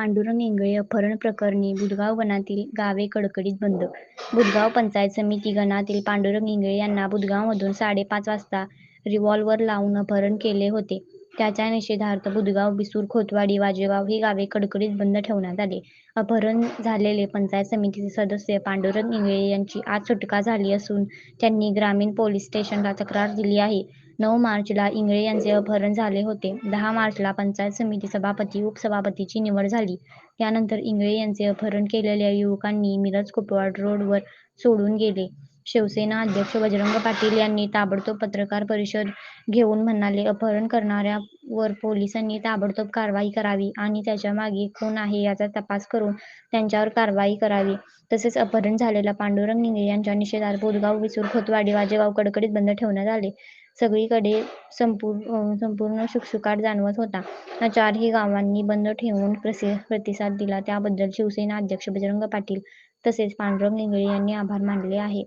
पांडुरंग इंगळे अपहरण प्रकरणी बुधगाव वनातील गावे कडकडीत बंद. बुधगाव पंचायत समिती गणातील पांडुरंग इंगळे यांना बुधगावमधून 5:30 वाजता रिव्हॉल्वर लावून अपहरण केले होते. त्याच्या निषेधार्थ बुधगाव, बिसूर, खोतवाडी, वाजेगाव ही गावे कडकडीत बंद ठेवण्यात आले. अपहरण झालेले पंचायत समितीचे सदस्य पांडुरंग इंगळे यांची आज सुटका झाली असून त्यांनी ग्रामीण पोलीस स्टेशनला तक्रार दिली आहे. 9 मार्चला इंगळे यांचे अपहरण झाले होते. 10 मार्चला पंचायत समिती सभापती, उपसभापतीची निवड झाली. त्यानंतर इंगळे यांचे अपहरण केलेल्या युवकांनी मिरज कुपवाड रोडवर सोडून गेले. शिवसेना अध्यक्ष बजरंग पाटील यांनी ताबडतोब पत्रकार परिषद घेऊन म्हणाले, अपहरण करणाऱ्यांवर पोलिसांनी ताबडतोब कारवाई करावी आणि त्याच्यामागे कोण आहे याचा तपास करून त्यांच्यावर कारवाई करावी. तसेच अपहरण झालेल्या पांडुरंग इंगळे यांच्या निषेधार्थ बुधगाव, बिसूर, खोतवाडी, वाजेगाव कडकडीत बंद ठेवण्यात आले. सगळीकडे संपूर्ण शुकशुकाट जाणवत होता. चारही गावांनी बंद ठेवून प्रतिसाद दिला त्याबद्दल शिवसेना अध्यक्ष बजरंग पाटील तसेच पांडुरंग इंगळे यांनी आभार मानले आहे.